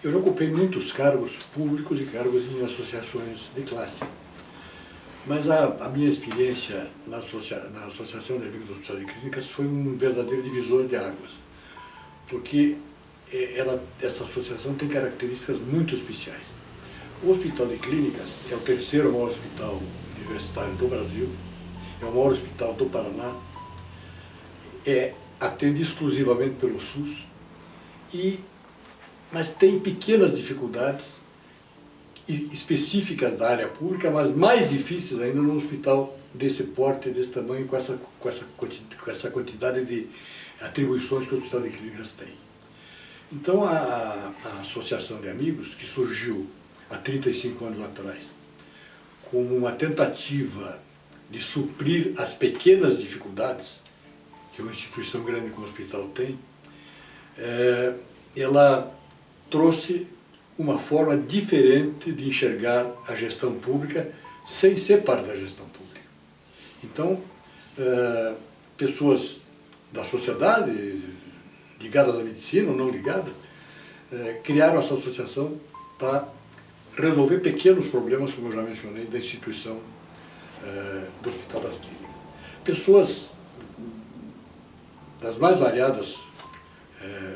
Eu já ocupei muitos cargos públicos e cargos em associações de classe. Mas a minha experiência na Associação de Amigos do Hospital de Clínicas foi um verdadeiro divisor de águas, porque essa associação tem características muito especiais. O Hospital de Clínicas é o terceiro maior hospital universitário do Brasil, é o maior hospital do Paraná, atende exclusivamente pelo SUS, mas tem pequenas dificuldades específicas da área pública, mas mais difíceis ainda num hospital desse porte, desse tamanho, com essa quantidade de atribuições que o Hospital de Clínicas tem. Então a Associação de Amigos, que surgiu há 35 anos atrás, como uma tentativa de suprir as pequenas dificuldades que uma instituição grande como o hospital tem, ela trouxe uma forma diferente de enxergar a gestão pública sem ser parte da gestão pública. Então, pessoas da sociedade, ligadas à medicina ou não ligadas, criaram essa associação para resolver pequenos problemas, como eu já mencionei, da instituição do Hospital das Clínicas. Pessoas das mais variadas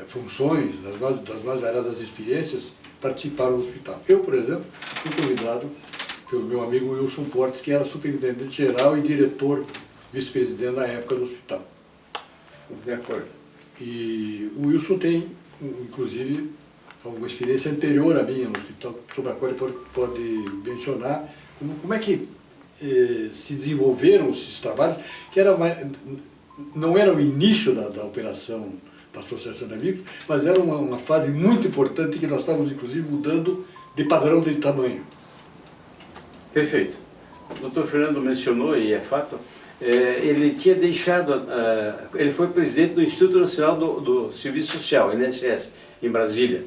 funções, das mais variadas experiências, participaram do hospital. Eu, por exemplo, fui convidado pelo meu amigo Wilson Portes, que era superintendente geral e diretor, vice-presidente na época do hospital. De acordo. E o Wilson tem, inclusive, alguma experiência anterior à minha no hospital, sobre a qual ele pode mencionar como é que se desenvolveram esses trabalhos, que não era o início da operação da Associação de Amigos, mas era uma fase muito importante que nós estávamos, inclusive, mudando de padrão de tamanho. Perfeito. O Dr. Fernando mencionou, e é fato, ele tinha deixado, ele foi presidente do Instituto Nacional do Serviço Social, INSS, em Brasília.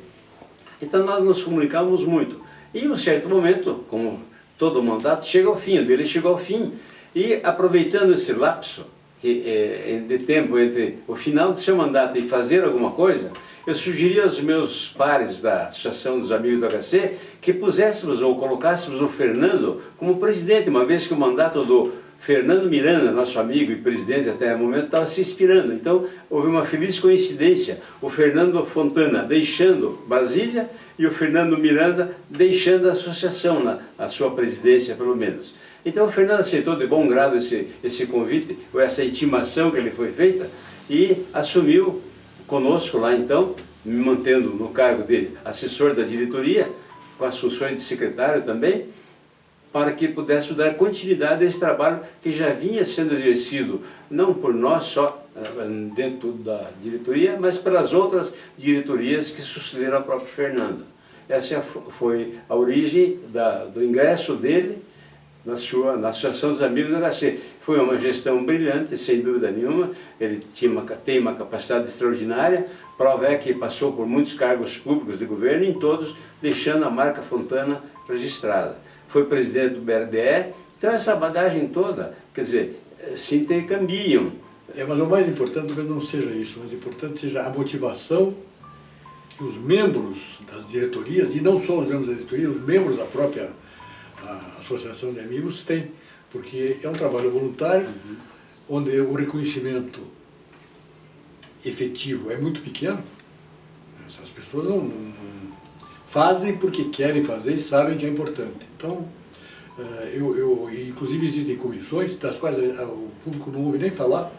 Então nós nos comunicávamos muito. E em um certo momento, como todo mandato, chega ao fim, o dele chegou ao fim. E aproveitando esse lapso de tempo entre o final do seu mandato e fazer alguma coisa, eu sugeri aos meus pares da Associação dos Amigos do HC que puséssemos ou colocássemos o Fernando como presidente, uma vez que o mandato do Fernando Miranda, nosso amigo e presidente até o momento, estava se expirando. Então houve uma feliz coincidência, o Fernando Fontana deixando Brasília e o Fernando Miranda deixando a associação, a sua presidência pelo menos. Então o Fernando aceitou de bom grado esse convite, ou essa intimação que lhe foi feita, e assumiu conosco lá então, me mantendo no cargo de assessor da diretoria, com as funções de secretário também, para que pudéssemos dar continuidade a esse trabalho que já vinha sendo exercido, não por nós só dentro da diretoria, mas pelas outras diretorias que sucederam ao próprio Fernando. Essa foi a origem do ingresso dele na Associação dos Amigos do HC. Foi uma gestão brilhante, sem dúvida nenhuma, ele tem uma capacidade extraordinária, prova é que passou por muitos cargos públicos de governo, em todos deixando a marca Fontana registrada. Foi presidente do BRDE, então essa bagagem toda, quer dizer, se intercambiam. Mas o mais importante talvez não seja isso, mas o importante seja a motivação que os membros das diretorias, e não só os membros da diretoria, os membros da própria Associação de Amigos têm, porque é um trabalho voluntário, onde o reconhecimento efetivo é muito pequeno. Essas pessoas não fazem porque querem fazer e sabem que é importante. Então, inclusive existem comissões, das quais o público não ouve nem falar,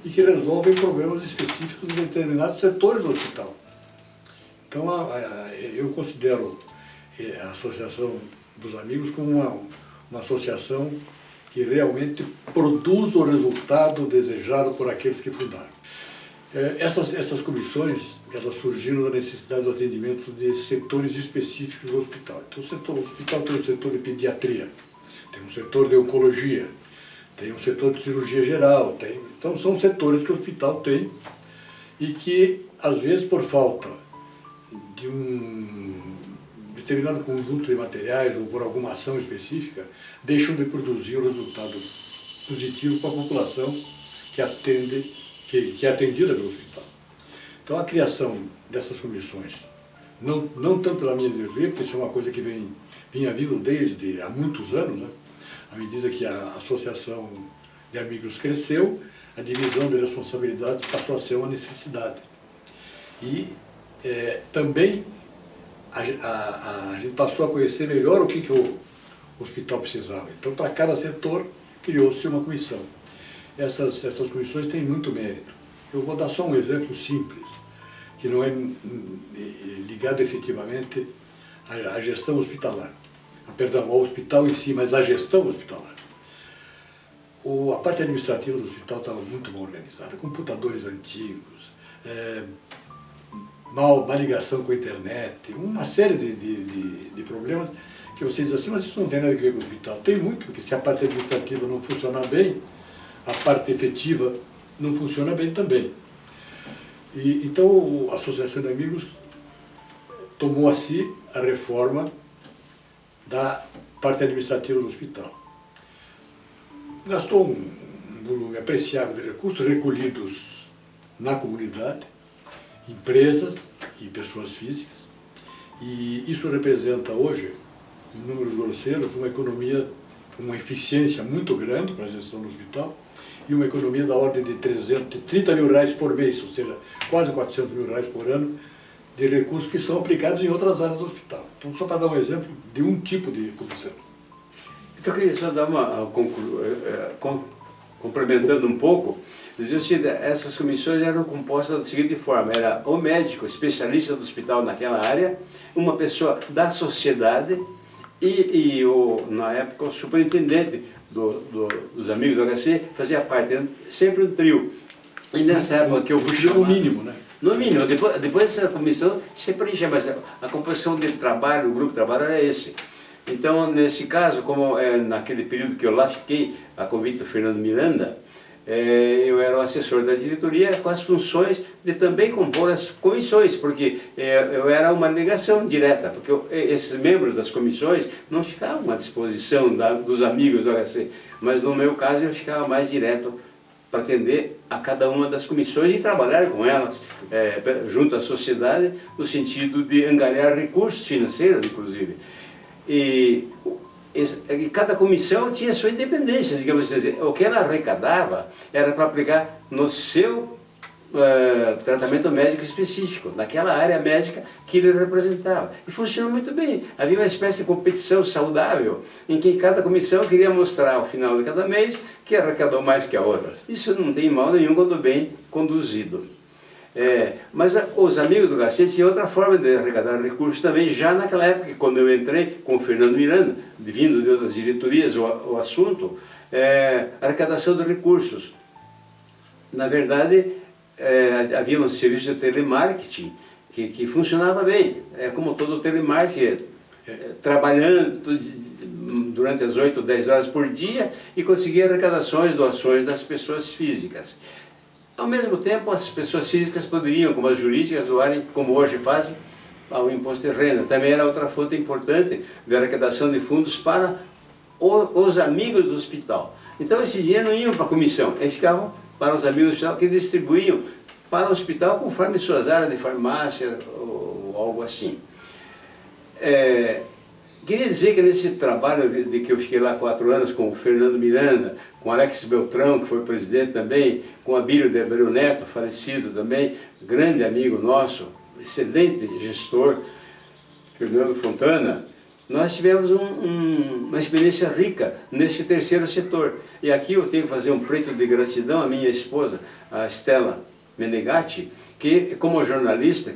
e que resolvem problemas específicos em determinados setores do hospital. Então, eu considero a Associação dos Amigos como uma associação que realmente produz o resultado desejado por aqueles que fundaram. Essas comissões, elas surgiram da necessidade do atendimento de setores específicos do hospital. Então, o hospital tem um setor de pediatria, tem um setor de oncologia, tem um setor de cirurgia geral, então são setores que o hospital tem e que, às vezes, por falta de um determinado conjunto de materiais ou por alguma ação específica, deixam de produzir o resultado positivo para a população que é atendida pelo hospital. Então a criação dessas comissões não tanto pela minha diretoria, porque isso é uma coisa que vinha vindo desde há muitos anos, né? À medida que a associação de amigos cresceu, a divisão de responsabilidades passou a ser uma necessidade. E também a gente passou a conhecer melhor o que o hospital precisava. Então, para cada setor, criou-se uma comissão. Essas comissões têm muito mérito. Eu vou dar só um exemplo simples, que não é ligado efetivamente à gestão hospitalar. Perdão, ao hospital em si, mas à gestão hospitalar. A parte administrativa do hospital estava muito mal organizada, computadores antigos, má ligação com a internet, uma série de problemas que você diz assim, mas isso não tem nada a ver com o hospital. Tem muito, porque se a parte administrativa não funcionar bem, a parte efetiva não funciona bem também. Então, a Associação de Amigos tomou a si a reforma da parte administrativa do hospital. Gastou um volume apreciável de recursos recolhidos na comunidade, empresas e pessoas físicas, e isso representa hoje, em números grosseiros, uma economia, uma eficiência muito grande para a gestão do hospital e uma economia da ordem de 30 mil reais por mês, ou seja, quase 400 mil reais por ano, de recursos que são aplicados em outras áreas do hospital. Então, só para dar um exemplo de um tipo de comissão. Então, eu queria só dar complementando um pouco, dizer que essas comissões eram compostas da seguinte forma: era o médico especialista do hospital naquela área, uma pessoa da sociedade e na época, o superintendente dos amigos do HC fazia parte, sempre um trio. E nessa época que eu vou chamar... No mínimo, né? No mínimo, depois dessa comissão se preenche, mas a composição de trabalho, o grupo de trabalho era esse. Então, nesse caso, como naquele período que eu lá fiquei, a convite do Fernando Miranda, eu era o assessor da diretoria com as funções de também compor as comissões, porque eu era uma ligação direta, porque esses membros das comissões não ficavam à disposição dos amigos do HC, mas no meu caso eu ficava mais direto para atender a cada uma das comissões e trabalhar com elas junto à sociedade, no sentido de angariar recursos financeiros, inclusive. E cada comissão tinha sua independência, digamos assim. O que ela arrecadava era para aplicar no seu tratamento médico específico, naquela área médica que ele representava. E funcionou muito bem. Havia uma espécie de competição saudável, em que cada comissão queria mostrar ao final de cada mês que arrecadou mais que a outra. Isso não tem mal nenhum quando bem conduzido. Mas os amigos do HC tinham outra forma de arrecadar recursos também, já naquela época, quando eu entrei com o Fernando Miranda, vindo de outras diretorias, o assunto, arrecadação de recursos. Na verdade, havia um serviço de telemarketing que funcionava bem, como todo o telemarketing, trabalhando durante as 8 ou 10 horas por dia e conseguia arrecadações, doações das pessoas físicas. Ao mesmo tempo, as pessoas físicas poderiam, como as jurídicas, doarem, como hoje fazem, ao imposto de renda. Também era outra fonte importante de arrecadação de fundos para os amigos do hospital. Então, esse dinheiro não ia para a comissão, eles ficavam para os amigos do hospital, que distribuíam para o hospital conforme suas áreas de farmácia ou algo assim. Queria dizer que nesse trabalho de que eu fiquei lá 4 anos com o Fernando Miranda, com Alex Beltrão, que foi presidente também, com Abílio de Abreu Neto, falecido também, grande amigo nosso, excelente gestor, Fernando Fontana, nós tivemos uma experiência rica nesse terceiro setor. E aqui eu tenho que fazer um pleito de gratidão à minha esposa, a Estela Menegatti, que como jornalista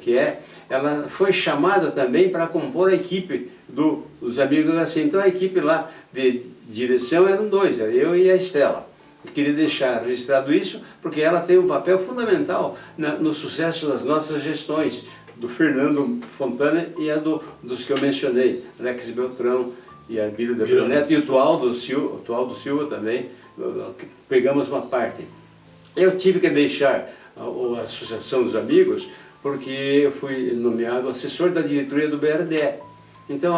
ela foi chamada também para compor a equipe dos amigos da HC. Então a equipe lá de direção eram 2, era eu e a Estela. Eu queria deixar registrado isso, porque ela tem um papel fundamental no sucesso das nossas gestões, do Fernando Fontana e dos que eu mencionei, Alex Beltrão e a Abílio de Abreu Neto, e o Tualdo Silva também, pegamos uma parte. Eu tive que deixar a Associação dos Amigos, porque eu fui nomeado assessor da diretoria do BRDE. Então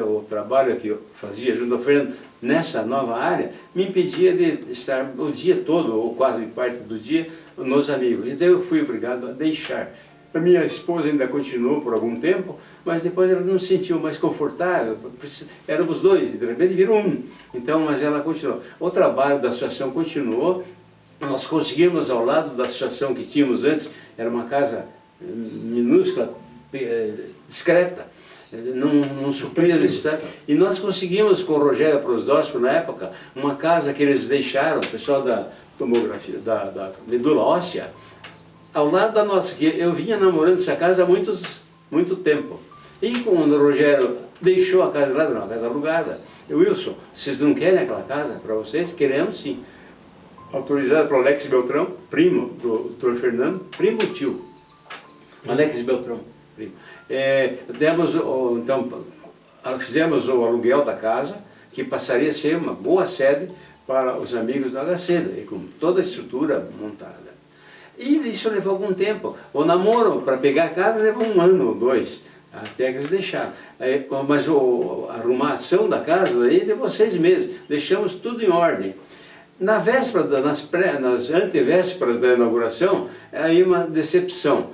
o trabalho que eu fazia junto ao Fernando nessa nova área me impedia de estar o dia todo, ou quase parte do dia, nos amigos. Então eu fui obrigado a deixar. A minha esposa ainda continuou por algum tempo, mas depois ela não se sentiu mais confortável, éramos dois, e de repente virou um. Então, mas ela continuou. O trabalho da associação continuou, nós conseguimos ao lado da associação que tínhamos antes, era uma casa minúscula, discreta, não supria a necessidade, e nós conseguimos com o Rogério Prosdóspio na época, uma casa que eles deixaram, o pessoal da tomografia, da medula óssea, ao lado da nossa, que eu vinha namorando essa casa há muito tempo. E quando o Rogério deixou a casa lá, era uma casa alugada, Wilson, vocês não querem aquela casa para vocês? Queremos sim. Autorizada para o Alex Beltrão, primo do Dr. Fernando, primo tio. Alex Beltrão, primo. Então, fizemos o aluguel da casa, que passaria a ser uma boa sede para os amigos do HC, com toda a estrutura montada. E isso levou algum tempo. O namoro para pegar a casa levou 1 ano ou 2, até que eles deixaram. Mas a arrumação da casa aí levou 6 meses. Deixamos tudo em ordem. Na véspera, nas antevésperas da inauguração, aí uma decepção.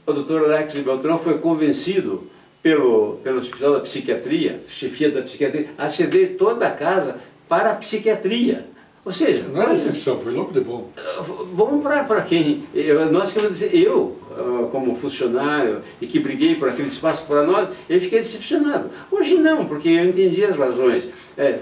O Dr. Alex Beltrão foi convencido pelo Hospital da Psiquiatria, chefia da psiquiatria, a ceder toda a casa para a psiquiatria. Ou seja, não era decepção, foi louco de bom. Vamos para quem? Nós queremos dizer, como funcionário e que briguei por aquele espaço para nós, eu fiquei decepcionado. Hoje não, porque eu entendi as razões.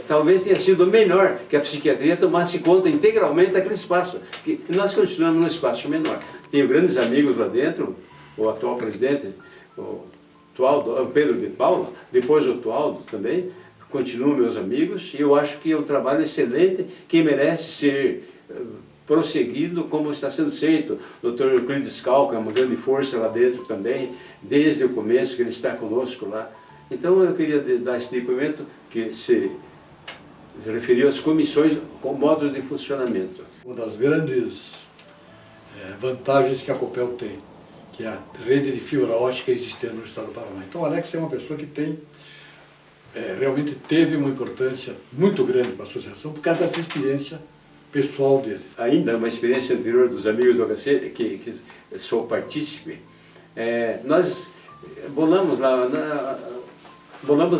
Talvez tenha sido melhor que a psiquiatria tomasse conta integralmente daquele espaço, que nós continuamos num espaço menor. Tenho grandes amigos lá dentro, o atual presidente, o Pedro de Paula, depois o Tualdo também, continuam meus amigos, e eu acho que é um trabalho excelente que merece ser prosseguido como está sendo feito. O Dr. Euclides Cal, que é uma grande força lá dentro também, desde o começo que ele está conosco lá. Então eu queria dar esse depoimento que se referiu às comissões com modos de funcionamento. Uma das grandes vantagens que a Copel tem, que é a rede de fibra ótica existente no estado do Paraná. Então o Alex é uma pessoa que tem realmente teve uma importância muito grande para a associação por causa dessa experiência pessoal dele. Ainda uma experiência anterior dos amigos do HC, que sou partícipe, nós bolamos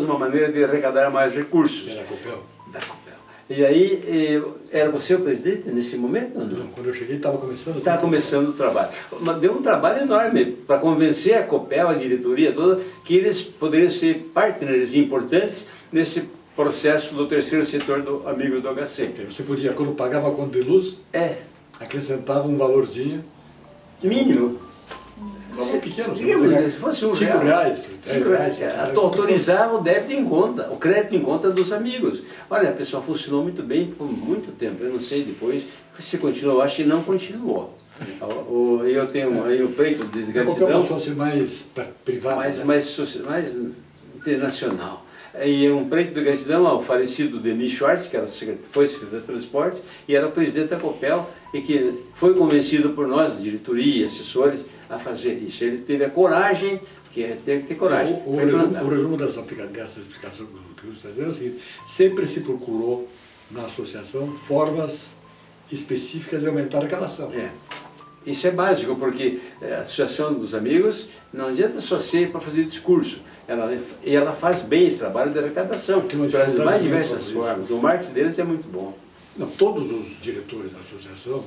uma maneira de arrecadar mais recursos. Era a Copel? Da Copel. E aí, era você o presidente nesse momento? Não, quando eu cheguei estava começando. Estava começando o trabalho. Mas deu um trabalho enorme para convencer a Copel, a diretoria toda, que eles poderiam ser partners importantes nesse processo do terceiro setor do amigo do HC. Você podia, quando pagava a conta de luz, acrescentava um valorzinho. Mínimo. Um valor pequeno. Se fosse R$1. R$5. Autorizava o débito em conta, o crédito em conta dos amigos. Olha, a pessoa funcionou muito bem por muito tempo. Eu não sei depois se continuou, eu acho que não continuou. Eu tenho aí o peito de gratidão. Qualquer passou a ser mais privada. Mais internacional. E um preito de gratidão ao falecido Denis Schwartz, que foi secretário de Transportes, e era o presidente da Copel, e que foi convencido por nós, diretoria, assessores, a fazer isso. Ele teve a coragem, porque teve que ter coragem. O resumo dessa explicação que você está dizendo é o seguinte: sempre se procurou na associação formas específicas de aumentar a arrecadação. Isso é básico, porque a Associação dos Amigos não adianta só ser para fazer discurso. Ela faz bem esse trabalho de arrecadação, pelas mais diversas formas. O marketing deles é muito bom. Não, todos os diretores da associação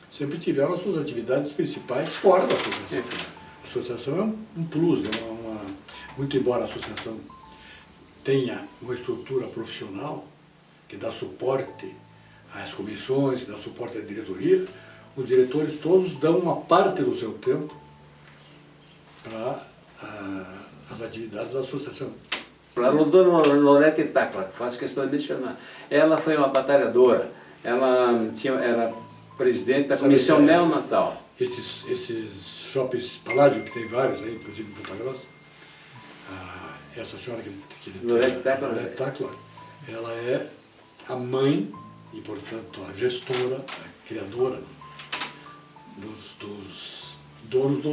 sempre tiveram as suas atividades principais fora da associação. A associação é um plus, muito embora a associação tenha uma estrutura profissional que dá suporte às comissões, que dá suporte à diretoria, os diretores todos dão uma parte do seu tempo para as atividades da associação. A dona Lorete Tacla, faço questão de mencionar, ela foi uma batalhadora, ela era presidente da comissão neonatal. Esses shoppings Paládio, que tem vários aí, inclusive em Ponta Grossa, essa senhora Lorete Tacla, ela é a mãe e, portanto, a gestora, a criadora dos donos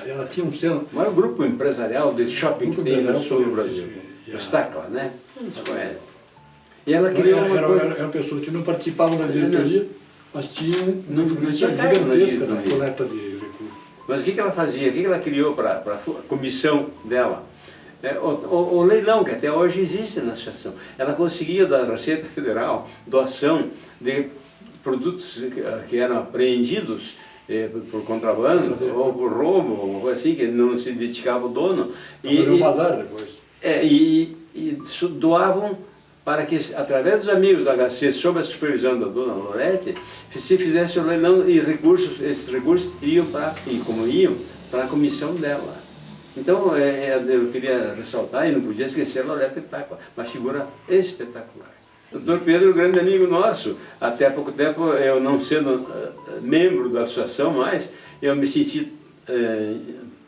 ela tinha um centro. O maior grupo empresarial de shopping que tem no sul do Brasil. O Stacla, né? E ela criou era uma pessoa que não participava da diretoria, mas tinha uma influência gigantesca na coleta de recursos. Mas o que ela fazia? O que ela criou para a comissão dela? O leilão, que até hoje existe na associação. Ela conseguia da Receita Federal doação de produtos que eram apreendidos por contrabando, ou por roubo, ou coisa assim, que não se identificava o dono. E um bazar depois. E doavam para que, através dos amigos do HC, sob a supervisão da dona Lorete, se fizesse o leilão e esses recursos iam para a comissão dela. Então, eu queria ressaltar, e não podia esquecer a Lorete Paiva, uma figura espetacular. O Dr. Pedro, grande amigo nosso, até há pouco tempo, eu não sendo membro da associação mais, eu me senti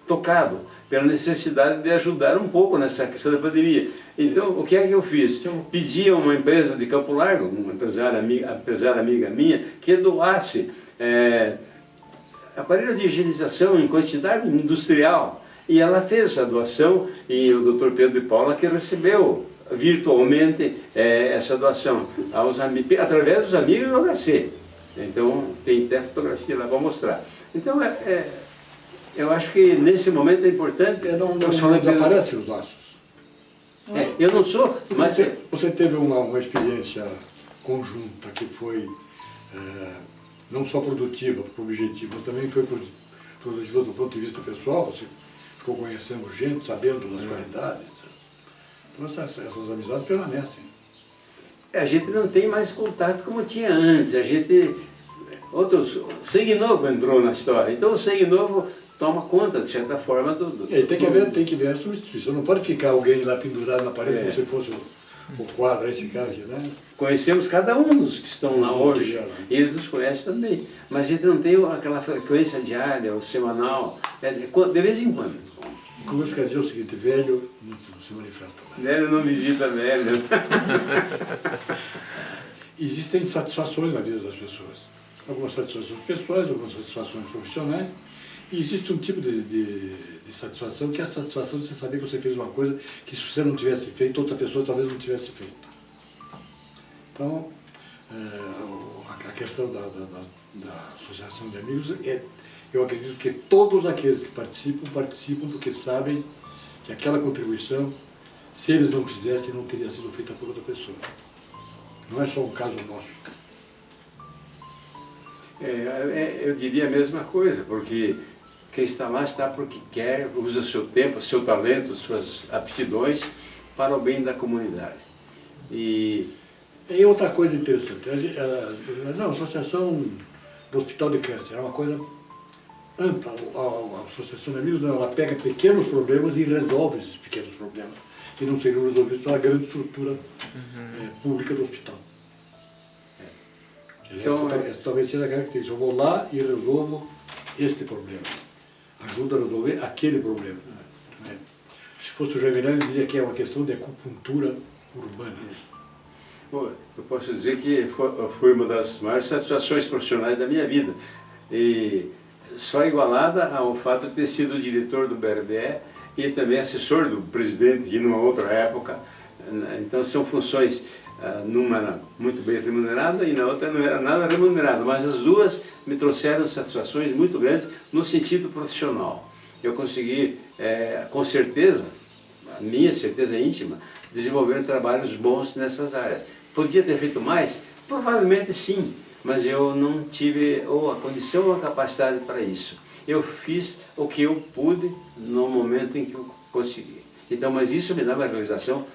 tocado pela necessidade de ajudar um pouco nessa questão da pandemia. Então, o que é que eu fiz? Pedi a uma empresa de Campo Largo, uma empresária amiga minha, que doasse aparelho de higienização em quantidade industrial. E ela fez essa doação, e o Dr. Pedro de Paula que recebeu virtualmente essa doação através dos amigos do HC. Então, tem até fotografia lá para mostrar. Então, eu acho que nesse momento é importante... Não desaparecem os laços. Eu não sou, mas... Você teve uma experiência conjunta que foi não só produtiva, objetiva, mas também foi produtiva do ponto de vista pessoal. Você ficou conhecendo gente, sabendo das qualidades. Então essas amizades permanecem. A gente não tem mais contato como tinha antes. Sangue novo entrou na história. Então o sangue novo toma conta, de certa forma, tem que ver a substituição. Não pode ficar alguém lá pendurado na parede como se fosse o quadro, esse cara aqui, né? Conhecemos cada um dos que estão lá hoje. Eles nos conhecem também. Mas a gente não tem aquela frequência diária ou semanal, de vez em quando. Como eu quero dizer o seguinte, velho não se manifesta mais. Velho não visita velho. Existem satisfações na vida das pessoas. Algumas satisfações pessoais, algumas satisfações profissionais. E existe um tipo de satisfação, que é a satisfação de você saber que você fez uma coisa que se você não tivesse feito, outra pessoa talvez não tivesse feito. Então, a questão da associação de amigos, eu acredito que todos aqueles que participam porque sabem que aquela contribuição, se eles não fizessem, não teria sido feita por outra pessoa. Não é só um caso nosso. Eu diria a mesma coisa, porque quem está lá está porque quer, usa o seu tempo, o seu talento, suas aptidões para o bem da comunidade. E outra coisa interessante, a Associação do Hospital de Câncer é uma coisa ampla. A Associação de Amigos, ela pega pequenos problemas e resolve esses pequenos problemas, que não seriam resolvidos pela grande estrutura pública do hospital. Então, essa talvez seja a característica. Eu vou lá e resolvo este problema. Ajuda a resolver aquele problema. Se fosse o Jamirão, ele diria que é uma questão de acupuntura urbana. Eu posso dizer que foi uma das maiores satisfações profissionais da minha vida. E só igualada ao fato de ter sido diretor do BRDE e também assessor do presidente, que numa outra época. Então são funções... numa era muito bem remunerada e na outra não era nada remunerada, mas as duas me trouxeram satisfações muito grandes no sentido profissional. Eu consegui, com certeza, a minha certeza íntima, desenvolver trabalhos bons nessas áreas. Podia ter feito mais? Provavelmente sim, mas eu não tive ou a condição ou a capacidade para isso. Eu fiz o que eu pude no momento em que eu consegui. Então, mas isso me dá uma realização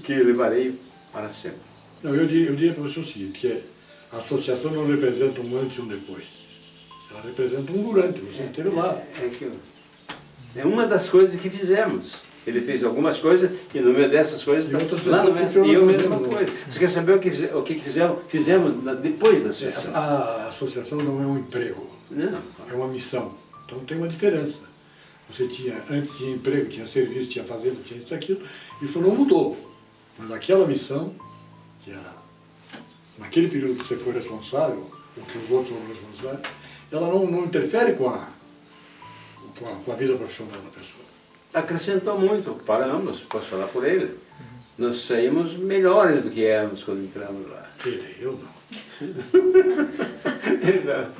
que eu levarei para sempre. Não, eu diria para você o seguinte, que a associação não representa um antes e um depois. Ela representa um durante, você esteve lá. É uma das coisas que fizemos. Ele fez algumas coisas e no meio dessas coisas, lá no meio, e eu mesma coisa. Você quer saber o que fizemos? Fizemos depois da associação. A associação não é um emprego, não. É uma missão. Então tem uma diferença. Você antes tinha emprego, tinha serviço, tinha fazenda, tinha isso e aquilo. Isso não mudou. Mas aquela missão, que era naquele período que você foi responsável, ou que os outros foram responsáveis, ela não interfere com a vida profissional da pessoa. Acrescentou muito para ambos, posso falar por ele. Nós saímos melhores do que éramos quando entramos lá. Eu não. Exato.